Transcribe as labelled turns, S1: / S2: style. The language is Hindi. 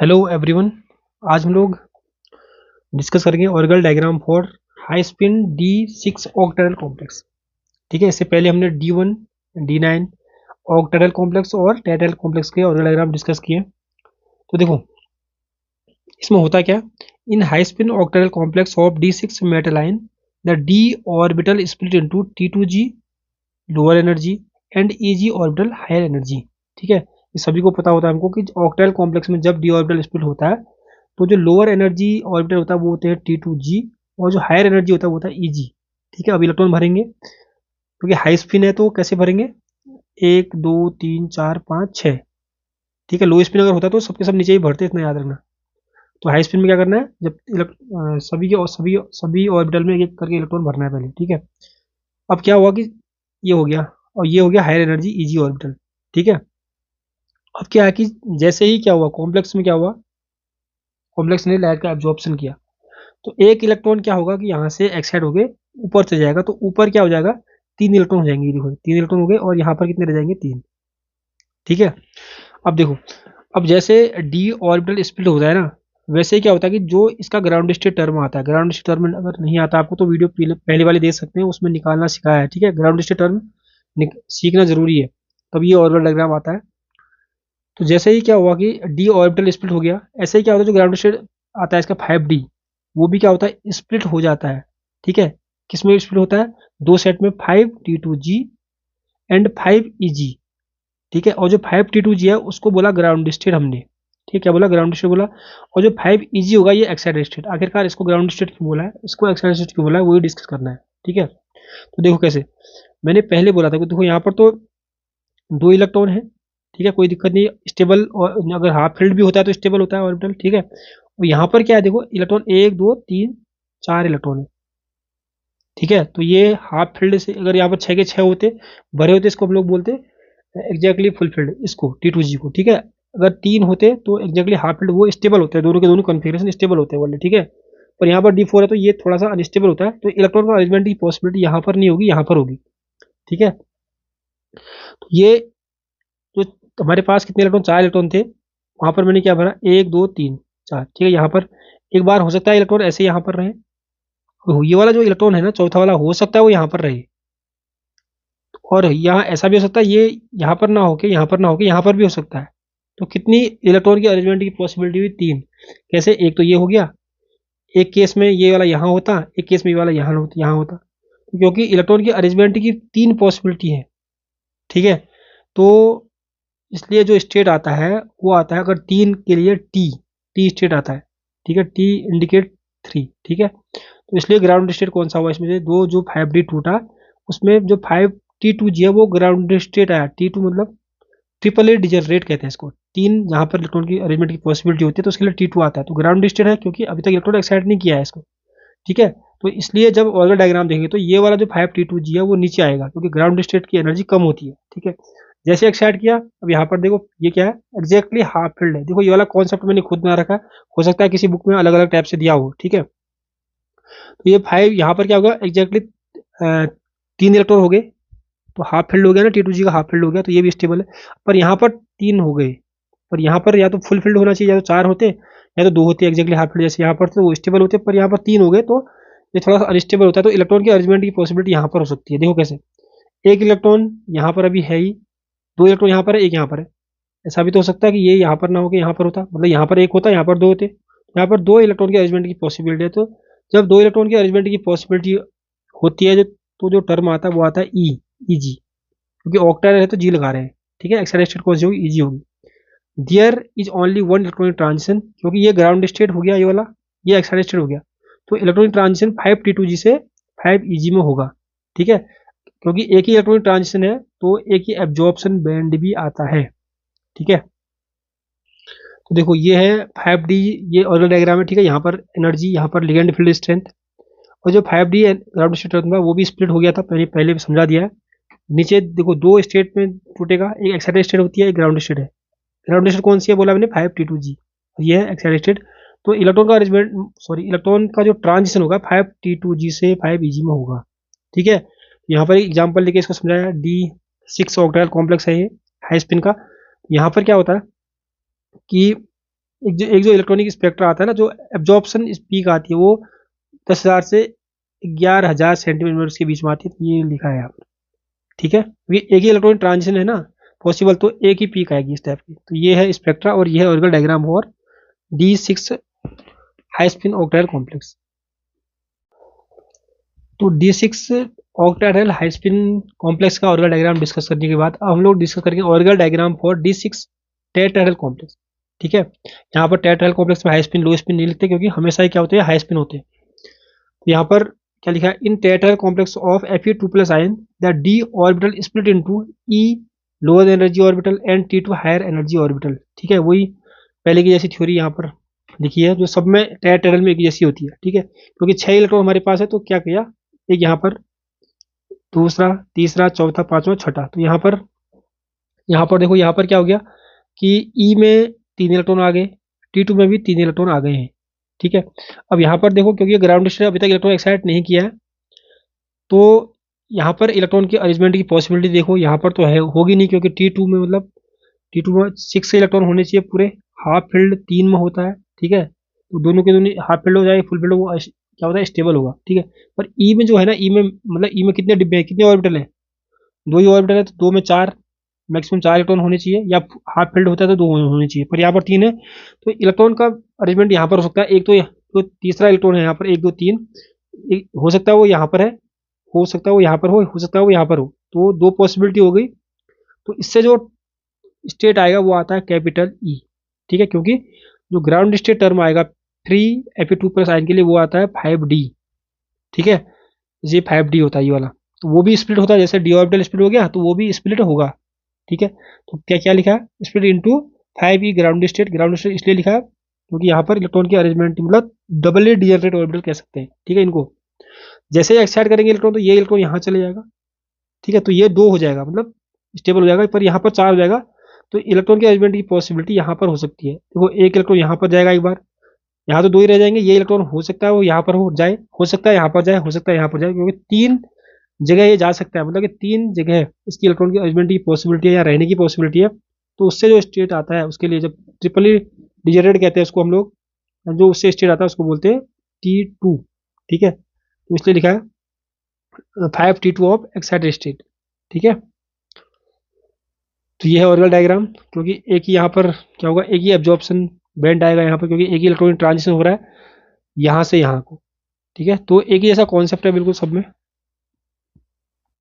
S1: Hello everyone. आज हम लोग डिस्कस करेंगे orgel diagram for high spin D6 octahedral complex. ठीक है, इससे पहले हमने D1 D9 ऑक्टेटल कॉम्प्लेक्स और टेट्राइडल कॉम्प्लेक्स के ऑर्गल डायग्राम डिस्कस किए। तो देखो इसमें होता क्या, in high spin octahedral complex of D6 metal ion the D orbital split into T2G lower energy and EG orbital higher energy. ठीक है, ये सभी को पता होता है हमको कि ऑक्टेटल कॉम्प्लेक्स में जब डी ऑर्बिटल स्प्लिट होता है तो जो लोअर एनर्जी ऑर्बिटल होता है वो होते हैं T2G और जो हायर एनर्जी होता है वो होता है EG। ठीक है, अब इलेक्ट्रॉन भरेंगे क्योंकि हाई स्पिन है तो कैसे भरेंगे, 1 2 3 4 5 6। ठीक है, लो स्पिन अगर होता तो सबके सब नीचे ही भरते, इतना याद रखना। तो हाई स्पिन में क्या करना है, जब सभी के सभी ऑर्बिटल में एक एक करके इलेक्ट्रॉन भरना है पहले। ठीक है, अब क्या हुआ कि ये हो गया और ये हो गया हायर एनर्जी EG ऑर्बिटल। ठीक है, अब क्या है कि जैसे ही क्या हुआ कॉम्प्लेक्स में, क्या हुआ कॉम्प्लेक्स ने लाइट का एब्जॉर्प्शन किया तो एक इलेक्ट्रॉन क्या होगा कि यहाँ से एक्साइड होके ऊपर चले जाएगा, तो ऊपर क्या हो जाएगा, 3 इलेक्ट्रॉन हो जाएंगे। देखो 3 इलेक्ट्रॉन हो गए और यहाँ पर कितने रह जाएंगे, 3। ठीक है, अब देखो, अब जैसे डी ऑर्बिटल स्प्लिट होता है ना, वैसे ही क्या होता है कि जो इसका ग्राउंड स्टेट टर्म आता है, ग्राउंड स्टेट टर्म अगर नहीं आता आपको तो वीडियो पहले वाली देख सकते हैं, उसमें निकालना सिखाया है। ठीक है, ग्राउंड स्टेट टर्म सीखना जरूरी है, तब ये ऑर्बिटल डायग्राम आता है। तो जैसे ही क्या हुआ कि डी ऑर्बिटल स्प्लिट हो गया, ऐसे ही क्या होता है जो ग्राउंड स्टेट आता है इसका 5D, वो भी क्या होता है, स्प्लिट हो जाता है। ठीक है, किसमें स्प्लिट होता है, दो सेट में, 5T2G एंड 5EG। ठीक है, और जो 5T2G है उसको बोला ग्राउंड स्टेट हमने। ठीक है, क्या बोला, ग्राउंड स्टेट बोला। और जो 5EG होगा ये एक्साइटेड स्टेट। आखिरकार इसको ग्राउंड स्टेट क्यों बोला है, इसको एक्साइटेड स्टेट क्यों बोला है, वही डिस्कस करना है। ठीक है, तो देखो कैसे, मैंने पहले बोला था कि देखो यहाँ पर तो 2 इलेक्ट्रॉन है। ठीक है, कोई दिक्कत नहीं, स्टेबल, और अगर हाफ फील्ड भी होता है तो स्टेबल होता है ऑर्बिटल। ठीक है, और यहाँ पर क्या है, देखो इलेक्ट्रॉन 1 2 3 4 इलेक्ट्रॉन है। ठीक है, तो ये हाफ फील्ड से अगर यहाँ पर 6 के 6 होते भरे होते, इसको हम लोग बोलते एग्जैक्टली फुल फील्ड, इसको T2G को। ठीक है, अगर 3 होते तो एग्जैक्टली हाफ फील्ड, वो स्टेबल होते हैं, दोनों के दोनों कॉन्फ़िगरेशन स्टेबल होते हैं बोले। ठीक है, पर यहाँ पर D4 है तो ये थोड़ा सा अनस्टेबल होता है, तो इलेक्ट्रॉन का अरेंजमेंट की पॉसिबिलिटी यहाँ पर नहीं होगी, यहाँ पर होगी। ठीक है, तो ये जो हमारे पास कितने इलेक्ट्रॉन, 4 इलेक्ट्रॉन थे, वहां पर मैंने क्या भरा, 1 2 3 4। ठीक है, यहाँ पर एक बार हो सकता है इलेक्ट्रॉन ऐसे यहाँ पर रहे, ये वाला जो इलेक्ट्रॉन है ना चौथा वाला, हो सकता है वो यहाँ पर रहे, और यहाँ ऐसा भी हो सकता है ये यहाँ पर ना होके यहाँ पर ना होके यहाँ पर भी हो सकता है। तो कितनी इलेक्ट्रॉन की अरेंजमेंट की पॉसिबिलिटी हुई, 3। कैसे, एक तो ये हो गया, एक केस में ये वाला यहाँ होता, एक केस में ये वाला यहाँ होता, क्योंकि इलेक्ट्रॉन की अरेंजमेंट की 3 पॉसिबिलिटी है। ठीक है, तो इसलिए जो स्टेट आता है वो आता है, अगर 3 के लिए टी टी स्टेट आता है। ठीक है, टी इंडिकेट 3। ठीक है, तो इसलिए ग्राउंड स्टेट कौन सा हुआ इसमें से, दो जो 5D टूटा उसमें जो 5T2G है वो ग्राउंड स्टेट आया। T2 मतलब ट्रिपल ए डिजनरेट कहते हैं इसको, 3 जहाँ पर इलेक्ट्रॉन की अरेंजमेंट की पॉसिबिलिटी होती है तो उसके लिए T2 आता है, तो ग्राउंड स्टेट है क्योंकि अभी तक इलेक्ट्रॉन एक्साइट नहीं किया है इसको। ठीक है, तो इसलिए जब ऑर्गल डायग्राम देखेंगे तो ये वाला जो 5T2G है वो नीचे आएगा क्योंकि ग्राउंड स्टेट की एनर्जी कम होती है। ठीक है, जैसे एक्साइट किया, अब यहाँ पर देखो ये क्या है, एग्जैक्टली हाफ फील्ड है। देखो ये वाला कॉन्सेप्ट मैंने खुद बना रखा है, हो सकता है किसी बुक में अलग अलग टाइप से दिया हो। ठीक है, तो ये 5 यहाँ पर क्या होगा, एग्जैक्टली 3 इलेक्ट्रॉन हो गए, तो हाफ फील्ड हो गया ना, T2G का हाफ फील्ड हो गया, तो ये भी स्टेबल है। पर यहाँ पर 3 हो गए, पर यहाँ पर या तो फुल फील्ड होना चाहिए, या तो 4 होते या तो 2 होते एग्जैक्टली हाफ फील्ड, जैसे यहाँ पर तो वो स्टेबल होते, पर यहाँ पर 3 हो गए तो ये थोड़ा सा अनस्टेबल होता है, तो इलेक्ट्रॉन की अरेंजमेंट की पॉसिबिलिटी यहाँ पर हो सकती है। देखो कैसे, एक इलेक्ट्रॉन यहाँ पर अभी है ही, 2 इलेक्ट्रॉन यहाँ पर है, एक यहाँ पर है। ऐसा भी तो हो सकता है कि ये यहाँ पर ना होकर यहाँ पर होता, मतलब यहाँ पर एक होता, यहाँ पर 2 होते, यहाँ पर 2 इलेक्ट्रॉन की अरेंजमेंट की पॉसिबिलिटी है। तो जब 2 इलेक्ट्रॉन की अरेंजमेंट की पॉसिबिलिटी होती है तो जो टर्म आता है वो आता है EG, क्योंकि ऑक्टेट है तो जी लगा रहे हैं। ठीक है, एक्साइटेड स्टेट कौन सी होगी, EG होगी। There is only one electronic transition, क्योंकि ये ग्राउंड स्टेट हो गया, ये वाला ये एक्साइटेड स्टेट हो गया, तो इलेक्ट्रॉनिक ट्रांजिशन 5T2G से 5EG में होगा। ठीक है, क्योंकि एक ही इलेक्ट्रॉनिक ट्रांजिशन है तो एक ही एब्जॉर्प्शन बैंड भी आता है। ठीक है, तो देखो ये है 5D, ये ऑर्गल डायग्राम है। ठीक है, यहाँ पर एनर्जी, यहाँ पर लिगेंड फील्ड स्ट्रेंथ, और जो 5D ग्राउंड स्टेट था वो भी स्प्लिट हो गया था, पहले पहले समझा दिया है। नीचे देखो 2 स्टेट में टूटेगा, एक एक्साइटेड स्टेट होती है, एक ग्राउंड स्टेट है। ग्राउंड स्टेट कौन सी है बोला मैंने, 5T2G, ये है एक्साइटेड स्टेट। तो इलेक्ट्रॉन का अरेंजमेंट, सॉरी, इलेक्ट्रॉन का जो ट्रांजिशन होगा 5T2G से 5EG में होगा। ठीक है, यहाँ पर एग्जाम्पल लेके इसको समझाया, D6 ऑक्टेटल कॉम्प्लेक्स है ये हाई स्पिन का। यहाँ पर क्या होता है कि एक जो इलेक्ट्रॉनिक स्पेक्ट्रा आता है ना, जो एब्जॉर्प्शन पीक आती है वो 10,000 से 11,000 सेंटीमीटर के बीच में आती है। तो ये लिखा है यहाँ पर, ठीक है, क्योंकि एक ही इलेक्ट्रॉनिक ट्रांजिशन है ना पॉसिबल, तो एक ही पीक आएगी इस टाइप की। तो ये है स्पेक्ट्रा और ये है ऑर्बिटल डायग्राम और D6 high spin octyl complex. तो D6 octyl high spin complex का ऑर्बिटल डायग्राम डिस्कस करने के बाद अब हम लोग डिस्कस करेंगे orbital diagram for D6 tetrahedral complex. ठीक है, यहाँ पर टेट्राहेड्रल कॉम्प्लेक्स में हाई स्पिन लो स्पिन नहीं लिखते, क्योंकि हमेशा ही क्या होते हैं, हाई स्पिन होते हैं। तो यहाँ पर क्या लिखा है, in tetrahedral complex of Fe2+ ion the D orbital split into E lower energy orbital and T2 higher energy orbital. ठीक है, वही पहले की जैसी थ्योरी यहाँ पर लिखी है, जो सब में टेट्राहेड्रल में एक जैसी होती है। ठीक है, क्योंकि 6 इलेक्ट्रॉन हमारे पास है, तो क्या किया, एक यहाँ पर, दूसरा, तीसरा, चौथा, पांचवा, छठा। तो यहाँ पर देखो, यहाँ पर क्या हो गया कि ई में 3 इलेक्ट्रॉन आ गए, T2 में भी 3 इलेक्ट्रॉन आ गए हैं। ठीक है, अब यहाँ पर देखो, क्योंकि ग्राउंड स्टेट अभी तक इलेक्ट्रॉन एक्साइट नहीं किया है, तो यहाँ पर इलेक्ट्रॉन की अरेंजमेंट की पॉसिबिलिटी देखो, यहाँ पर तो है, होगी नहीं, क्योंकि T2 में मतलब T2 में 6 इलेक्ट्रॉन होने चाहिए पूरे, हाफ फील्ड 3 में होता है। ठीक है, तो दोनों के दोनों हाफ फील्ड हो जाए, फुल फील्ड, वो क्या होता है, स्टेबल होगा। ठीक है, पर ई में जो है ना, ई में मतलब ई में कितने डिब्बे हैं, कितने ऑर्बिटल हैं, 2 ही ऑर्बिटल है, तो 2 में 4, मैक्सिमम 4 इलेक्ट्रॉन होने चाहिए, या हाफ फील्ड होता है तो 2 होने चाहिए, पर यहाँ पर 3 है। तो इलेक्ट्रॉन का अरेंजमेंट यहाँ पर हो सकता है, एक तो तीसरा इलेक्ट्रॉन है यहाँ पर, 1 2 3, हो सकता है वो यहाँ पर है, हो सकता है वो यहाँ पर हो सकता है वो यहाँ पर हो, तो 2 पॉसिबिलिटी हो गई। तो इससे जो स्टेट आएगा वो आता है कैपिटल ई। ठीक है, क्योंकि जो ग्राउंड स्टेट टर्म आएगा 3Fe2+ आयन के लिए, वो आता है 5D। ठीक है, ये 5D होता है ये वाला, तो वो भी स्प्लिट होता है, जैसे डी ऑर्बिटल स्प्लिट हो गया, तो वो भी स्प्लिट होगा। ठीक है, तो क्या क्या लिखा है, split into 5E ground state. Ground state इसलिए लिखा है क्योंकि यहाँ पर इलेक्ट्रॉन की अरेंजमेंट मतलब डबल डिजनरेट ऑर्बिटल कह सकते हैं। ठीक है, इनको जैसे ही एक्साइट करेंगे इलेक्ट्रॉन, तो ये इलेक्ट्रॉन यहाँ चले जाएगा। ठीक है, तो ये 2 हो जाएगा, मतलब स्टेबल हो जाएगा, पर यहाँ पर 4 हो जाएगा। तो इलेक्ट्रॉन के अरेंजमेंट की पॉसिबिलिटी यहाँ पर हो सकती है। देखो, एक इलेक्ट्रॉन यहाँ पर जाएगा एक बार, यहाँ तो 2 ही रह जाएंगे, ये इलेक्ट्रॉन हो सकता है वो यहाँ पर हो जाए, हो सकता है यहाँ पर जाए, हो सकता है यहाँ पर जाए, क्योंकि 3 जगह ये जा सकता है, मतलब कि 3 जगह इसकी इलेक्ट्रॉन की अरेंजमेंट की पॉसिबिलिटी है या रहने की पॉसिबिलिटी है। तो उससे जो स्टेट आता है, उसके लिए जब ट्रिपली डिजनरेट कहते हैं उसको हम लोग, जो उससे स्टेट आता है उसको बोलते हैं T2। ठीक है, तो इसलिए लिखा है 5T2 ऑफ एक्साइटेड स्टेट। ठीक है, तो ये है ऑर्बिटल डायग्राम, क्योंकि एक ही यहाँ पर क्या होगा, एक ही एब्जॉर्प्शन बैंड आएगा यहाँ पर, क्योंकि एक ही इलेक्ट्रॉनिक ट्रांजिशन हो रहा है यहाँ से यहाँ को। ठीक है, तो एक ही ऐसा कॉन्सेप्ट है बिल्कुल सब में।